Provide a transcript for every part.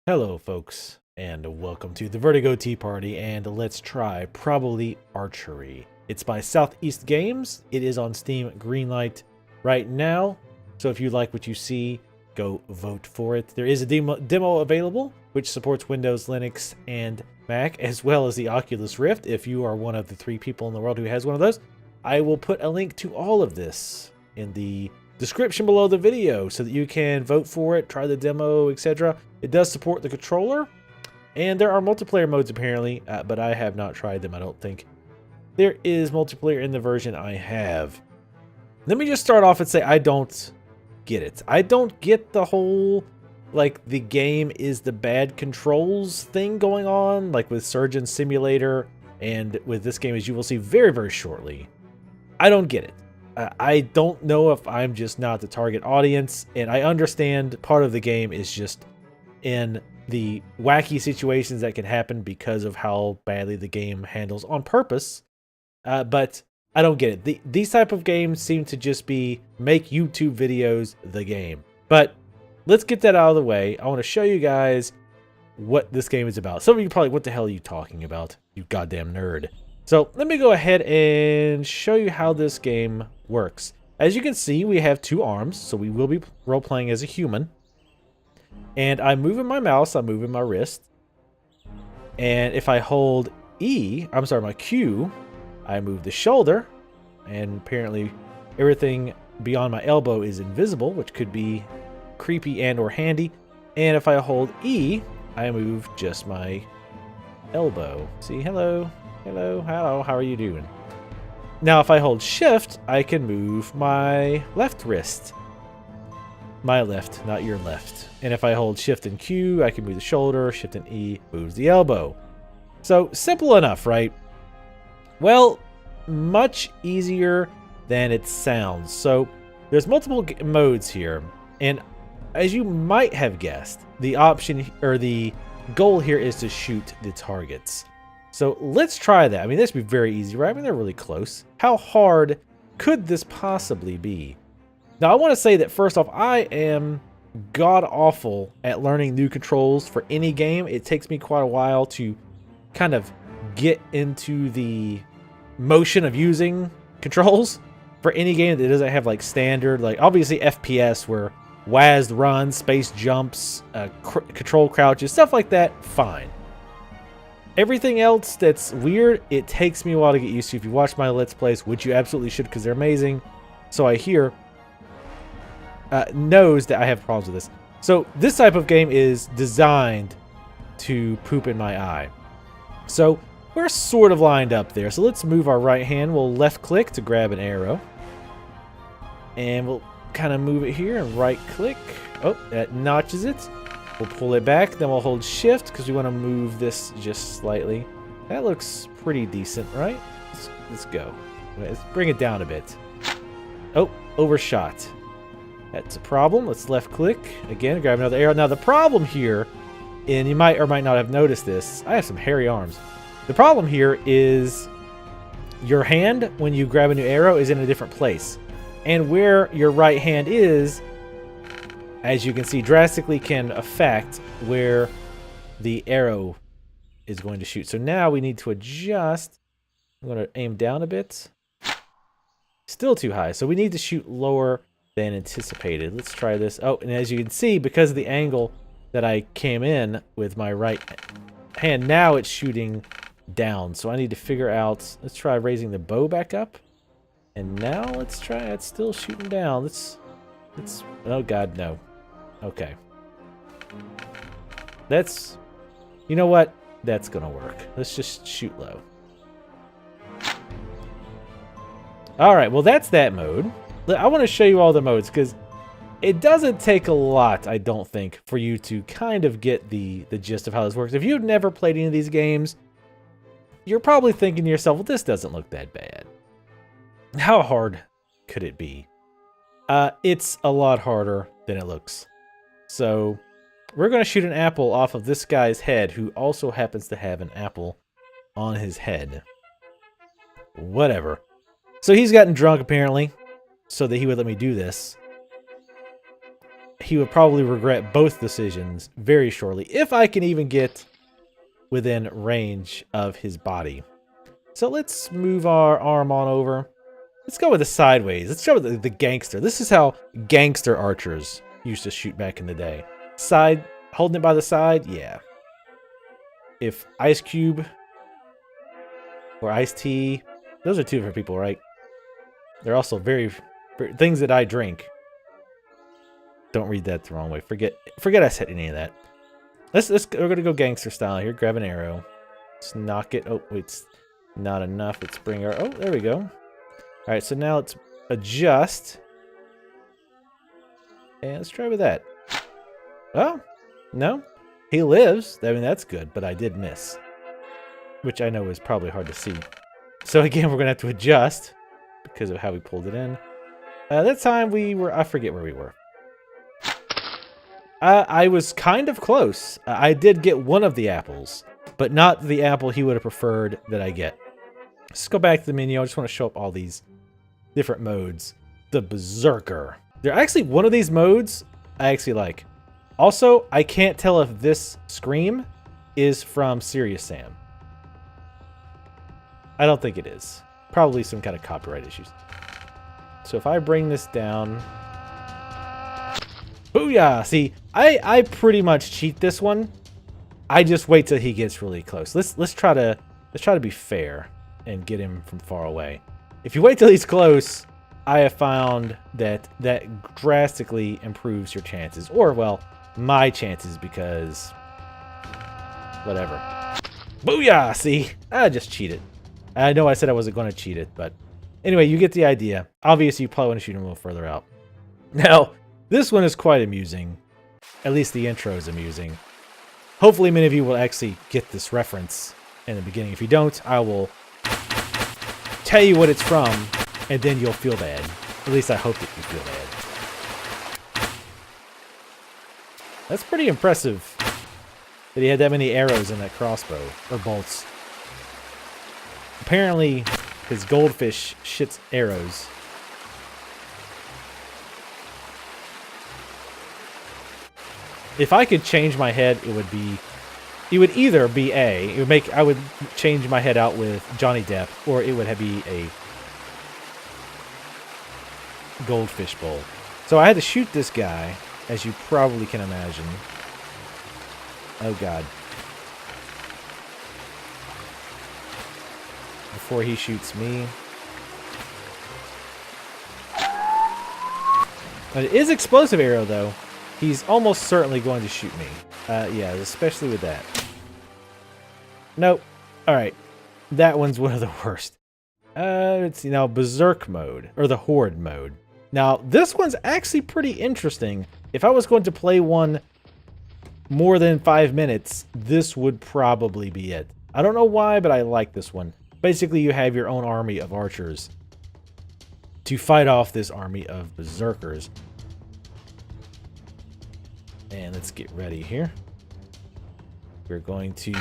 Hello folks, and welcome to the Vertigo Tea Party, and let's try probably Archery. It's by Southeast Games. It is on Steam Greenlight right now, so if you like what you see, go vote for it. There is a demo available, which supports Windows, Linux, and Mac, as well as the Oculus Rift. If you are one of the 3 people in the world who has one of those, I will put a link to all of this in the description below the video so that you can vote for it, try the demo, etc. It does support the controller, and there are multiplayer modes apparently, but I have not tried them, I don't think. There is multiplayer in the version I have. Let me just start off and say I don't get it. I don't get the whole, like, the game is the bad controls thing going on, like with Surgeon Simulator, and with this game, as you will see very, very shortly. I don't get it. I don't know if I'm just not the target audience, and I understand part of the game is just in the wacky situations that can happen because of how badly the game handles on purpose, but I don't get it. These type of games seem to just be make YouTube videos the game. But let's get that out of the way. I want to show you guys what this game is about. Some of you probably, what the hell are you talking about, you goddamn nerd? So let me go ahead and show you how this game works. As you can see, we have 2 arms, so we will be role-playing as a human. And I'm moving my mouse, I'm moving my wrist. And if I hold my Q, I move the shoulder. And apparently everything beyond my elbow is invisible, which could be creepy and or handy. And if I hold E, I move just my elbow. See, hello, how are you doing? Now if I hold shift, I can move my left wrist. My left, not your left. And if I hold shift and Q, I can move the shoulder. Shift and E moves the elbow. So simple enough, right? Well, much easier than it sounds. So there's multiple modes here. And as you might have guessed, the option or the goal here is to shoot the targets. So let's try that. I mean, this would be very easy, right? I mean, they're really close. How hard could this possibly be? Now, I want to say that first off, I am god-awful at learning new controls for any game. It takes me quite a while to kind of get into the motion of using controls for any game that doesn't have, like, standard, like, obviously FPS, where WASD runs, space jumps, control crouches, stuff like that, fine. Everything else that's weird, it takes me a while to get used to. If you watch my Let's Plays, which you absolutely should because they're amazing, so I hear, knows that I have problems with this. So this type of game is designed to poop in my eye. So we're sort of lined up there. So let's move our right hand. We'll left click to grab an arrow. And we'll kind of move it here and right click. Oh, that notches it. We'll pull it back. Then we'll hold shift because we want to move this just slightly. That looks pretty decent, right? Let's go. Let's bring it down a bit. Oh, overshot. That's a problem. Let's left click again, grab another arrow. Now the problem here, and you might or might not have noticed this, I have some hairy arms. The problem here is your hand, when you grab a new arrow, is in a different place. And where your right hand is, as you can see, drastically can affect where the arrow is going to shoot. So now we need to adjust. I'm going to aim down a bit. Still too high, so we need to shoot lower than anticipated. Let's try this. Oh, and as you can see, because of the angle that I came in with my right hand, now it's shooting down. So I need to figure out, let's try raising the bow back up. And now let's try, it's still shooting down. Let's, oh God, no. Okay. That's, you know what? That's gonna work. Let's just shoot low. All right, well, that's that mode. I want to show you all the modes because it doesn't take a lot, I don't think, for you to kind of get the gist of how this works. If you've never played any of these games, you're probably thinking to yourself, well, this doesn't look that bad. How hard could it be? It's a lot harder than it looks. So we're going to shoot an apple off of this guy's head, who also happens to have an apple on his head. Whatever. So he's gotten drunk, apparently, so that he would let me do this. he would probably regret both decisions very shortly, if I can even get within range of his body. So let's move our arm on over. Let's go with the sideways. Let's go with the gangster. This is how gangster archers used to shoot back in the day. Side, holding it by the side, yeah. If Ice Cube or Ice Tea, those are two different people, right? They're also very things that I drink. Don't read that the wrong way. Forget I said any of that. We're gonna go gangster style here. Grab an arrow. Let's knock it. Oh, wait, it's not enough. Let's bring our. Oh, there we go. All right, so now let's adjust. And let's try with that. Oh, no. He lives. I mean, that's good, but I did miss. Which I know is probably hard to see. So again, we're going to have to adjust because of how we pulled it in. That time I forget where we were. I was kind of close. I did get one of the apples, but not the apple he would have preferred that I get. Let's go back to the menu. I just want to show up all these different modes. The Berserker. They're actually one of these modes I actually like. Also, I can't tell if this scream is from Serious Sam. I don't think it is. Probably some kind of copyright issues. So if I bring this down... Booyah! See, I pretty much cheat this one. I just wait till he gets really close. Let's try to be fair and get him from far away. If you wait till he's close, I have found that drastically improves your chances. Or, well, my chances, because whatever. Booyah! See, I just cheated. I know I said I wasn't going to cheat it, but anyway, you get the idea. Obviously, you probably want to shoot him a little further out. Now, this one is quite amusing. At least the intro is amusing. Hopefully, many of you will actually get this reference in the beginning. If you don't, I will tell you what it's from, and then you'll feel bad. At least I hope that you feel bad. That's pretty impressive that he had that many arrows in that crossbow, or bolts. Apparently, his goldfish shits arrows. If I could change my head, it would either be I would change my head out with Johnny Depp, or it would be a goldfish bowl. So I had to shoot this guy, as you probably can imagine. Oh god. Before he shoots me. But it is explosive arrow, though. He's almost certainly going to shoot me. Yeah, especially with that. Nope. Alright. That one's one of the worst. Let's see now. Berserk mode. Or the Horde mode. Now, this one's actually pretty interesting. If I was going to play one more than 5 minutes, this would probably be it. I don't know why, but I like this one. Basically, you have your own army of archers to fight off this army of berserkers. And let's get ready here. We're going to...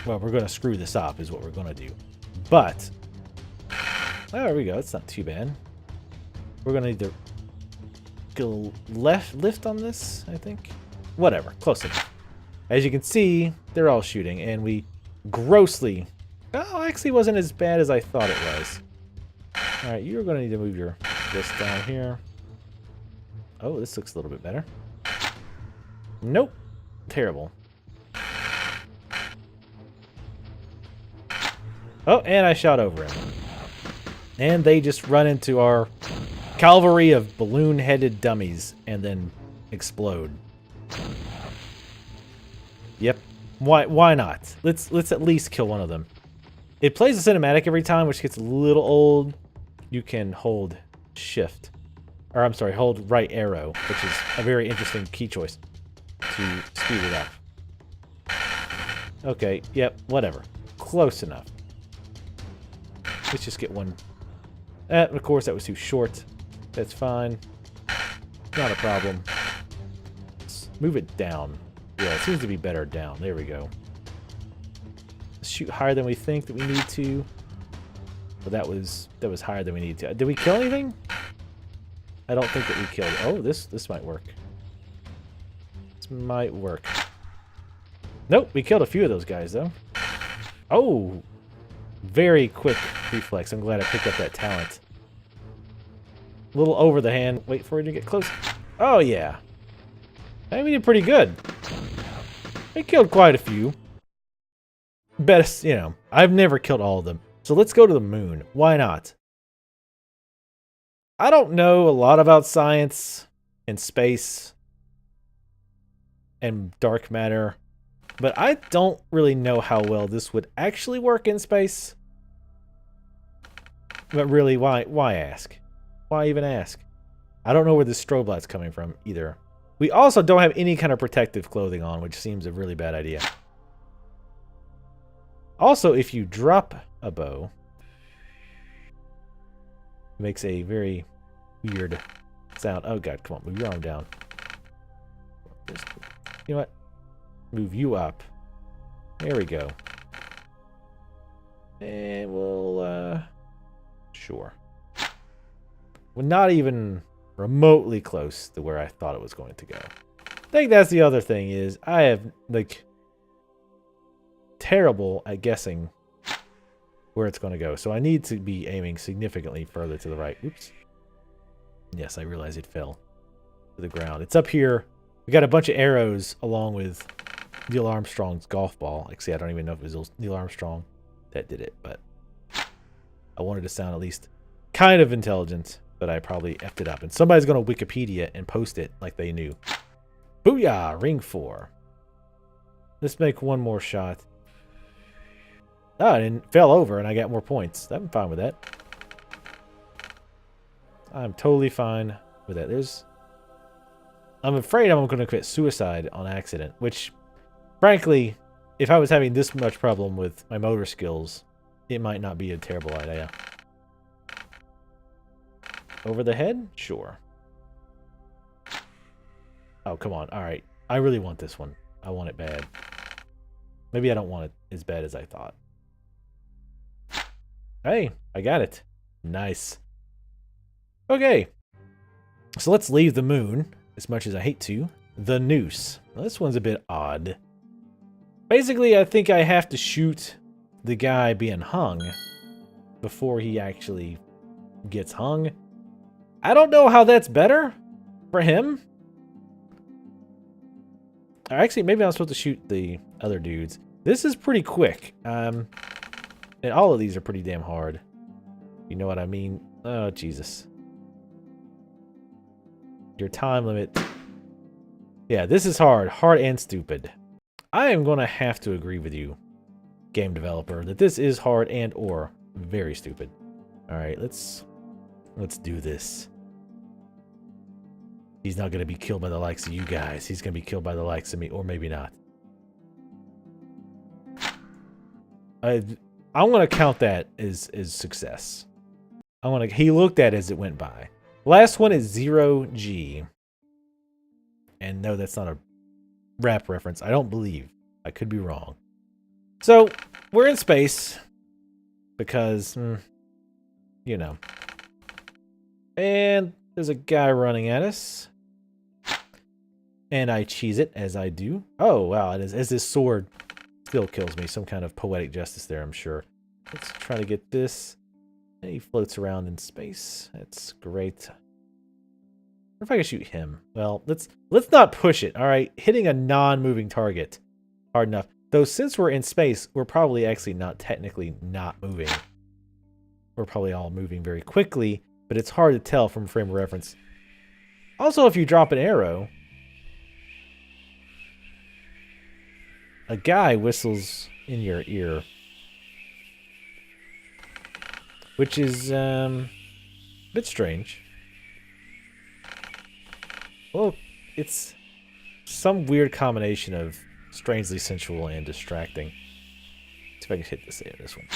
Well, we're going to screw this up is what we're going to do. But... Oh, there we go. It's not too bad. We're going to need to go lift on this, I think. Whatever. Close enough. As you can see, they're all shooting. And we grossly... Oh, actually wasn't as bad as I thought it was. Alright, you're going to need to move your wrist down here. Oh, this looks a little bit better. Nope. Terrible. Oh, and I shot over him. And they just run into our cavalry of balloon-headed dummies and then explode. Yep. Why not? Let's at least kill one of them. It plays a cinematic every time, which gets a little old. You can hold shift. Or, I'm sorry, hold right arrow, which is a very interesting key choice to speed it up. Okay, yep, whatever. Close enough. Let's just get one. Of course, that was too short. That's fine. Not a problem. Let's move it down. Yeah, it seems to be better down. There we go. Shoot higher than we think that we need to. But that was higher than we need to. Did we kill anything? I don't think that we killed... Oh, this might work. This might work. Nope, we killed a few of those guys, though. Oh! Very quick reflex. I'm glad I picked up that talent. A little over the hand. Wait for it to get close. Oh, yeah. I mean, we did pretty good. We killed quite a few. Best, you know, I've never killed all of them. So let's go to the moon. Why not? I don't know a lot about science and space and dark matter, but I don't really know how well this would actually work in space. But really, why ask? Why even ask? I don't know where this strobe light's coming from either. We also don't have any kind of protective clothing on, which seems a really bad idea. Also, if you drop a bow, it makes a very weird sound. Oh god, come on, move your arm down. You know what? Move you up. There we go. And we'll, sure. We're not even remotely close to where I thought it was going to go. I think that's the other thing is I have, like, terrible at guessing where it's going to go. So I need to be aiming significantly further to the right. Oops. Yes, I realize it fell to the ground. It's up here. We got a bunch of arrows along with Neil Armstrong's golf ball. Actually, I don't even know if it was Neil Armstrong that did it, but I wanted to sound at least kind of intelligent, but I probably effed it up. And somebody's going to Wikipedia and post it like they knew. Booyah! Ring 4. Let's make one more shot. Oh, and it fell over and I got more points. I'm fine with that. I'm totally fine with that. I'm afraid I'm going to commit suicide on accident, which, frankly, if I was having this much problem with my motor skills, it might not be a terrible idea. Over the head? Sure. Oh, come on. All right. I really want this one. I want it bad. Maybe I don't want it as bad as I thought. Hey, I got it. Nice. Okay. So let's leave the moon, as much as I hate to. The noose. Well, this one's a bit odd. Basically, I think I have to shoot the guy being hung before he actually gets hung. I don't know how that's better for him. Or actually, maybe I'm supposed to shoot the other dudes. This is pretty quick. And all of these are pretty damn hard. You know what I mean? Oh, Jesus. Your time limit. Yeah, this is hard. Hard and stupid. I am going to have to agree with you, game developer, that this is hard and or very stupid. All right, let's do this. He's not going to be killed by the likes of you guys. He's going to be killed by the likes of me, or maybe not. I'm going to count that as success. He looked at it as it went by. Last one is 0G. And no, that's not a rap reference. I don't believe. I could be wrong. So, we're in space. Because, you know. And there's a guy running at us. And I cheese it, as I do. Oh, wow. As this sword still kills me. Some kind of poetic justice there, I'm sure. Let's try to get this. And he floats around in space. That's great. I wonder if I can shoot him. Well, let's not push it, all right? Hitting a non-moving target. Hard enough. Though since we're in space, we're probably actually not technically not moving. We're probably all moving very quickly, but it's hard to tell from frame of reference. Also, if you drop an arrow, a guy whistles in your ear. Which is a bit strange. Well, it's some weird combination of strangely sensual and distracting. Let's see if I can hit this one.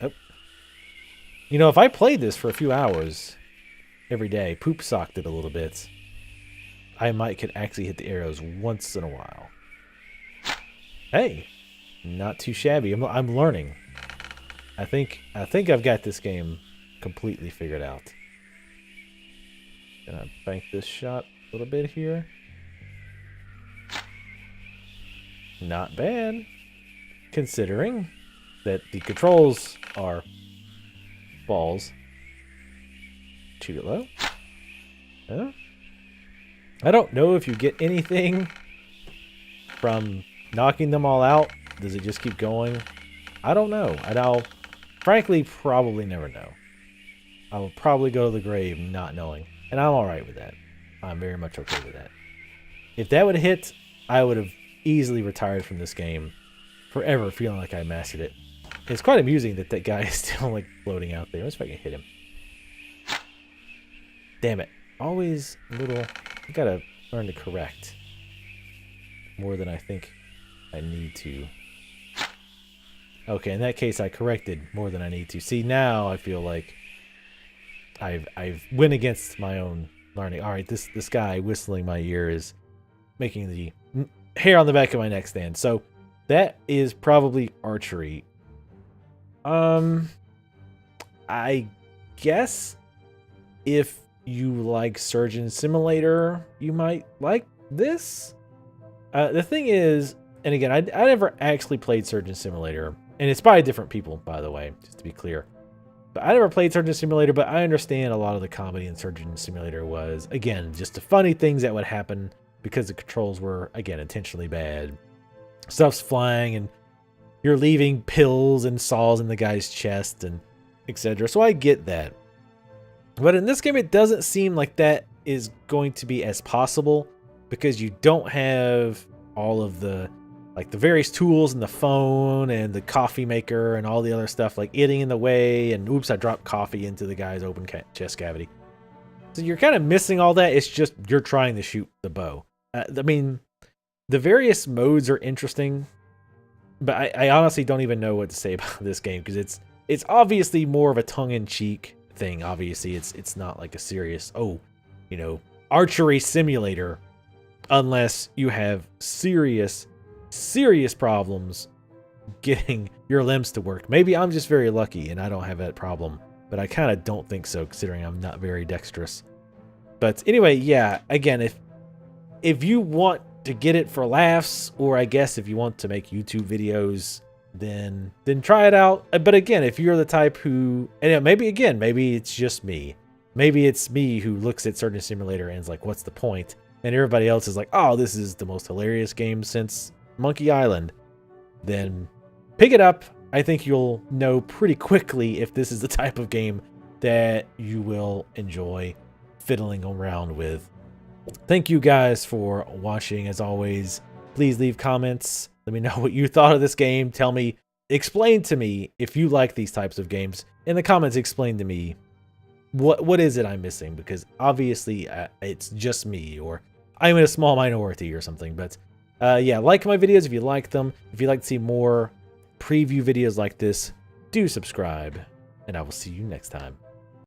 Oh. You know, if I played this for a few hours every day, poop socked it a little bit, I could actually hit the arrows once in a while. Hey, not too shabby. I'm learning. I think I've got this game completely figured out. Gonna bank this shot a little bit here. Not bad, considering that the controls are balls. Shoot it low. Huh? I don't know if you get anything from knocking them all out. Does it just keep going? I don't know. And I'll frankly probably never know. I will probably go to the grave not knowing. And I'm alright with that. I'm very much okay with that. If that would have hit, I would have easily retired from this game forever, feeling like I mastered it. It's quite amusing that that guy is still like floating out there. Let's see if I can hit him. Damn it. Always a little... I gotta learn to correct more than I think I need to. Okay, in that case, I corrected more than I need to. See, now I feel like I've went against my own learning. All right, this guy whistling my ear is making the hair on the back of my neck stand. So that is probably archery. I guess if you like Surgeon Simulator, you might like this. The thing is, and again, I never actually played Surgeon Simulator, and it's by different people, by the way, just to be clear. But I never played Surgeon Simulator, but I understand a lot of the comedy in Surgeon Simulator was, again, just the funny things that would happen because the controls were, again, intentionally bad. Stuff's flying, and you're leaving pills and saws in the guy's chest, and etc. So I get that. But in this game, it doesn't seem like that is going to be as possible because you don't have all of the, like the various tools and the phone and the coffee maker and all the other stuff like getting in the way. And oops, I dropped coffee into the guy's open chest cavity. So you're kind of missing all that. It's just you're trying to shoot the bow. I mean, the various modes are interesting, but I honestly don't even know what to say about this game because it's obviously more of a tongue-in-cheek thing. Obviously it's not like a serious archery simulator unless you have serious problems getting your limbs to work. Maybe I'm just very lucky and I don't have that problem, but I kind of don't think so considering I'm not very dexterous. But anyway, yeah, again, if you want to get it for laughs, or I guess if you want to make YouTube videos, then try it out. But again, if you're the type who, and maybe it's just me. Maybe it's me who looks at Surgeon Simulator and is like, what's the point? And everybody else is like, oh, this is the most hilarious game since Monkey Island. Then pick it up. I think you'll know pretty quickly if this is the type of game that you will enjoy fiddling around with. Thank you guys for watching. As always, please leave comments. Let me know what you thought of this game. Tell me, explain to me if you like these types of games. In the comments, explain to me what is it I'm missing, because obviously it's just me, or I'm in a small minority or something. But yeah, like my videos if you like them. If you'd like to see more preview videos like this, do subscribe, and I will see you next time.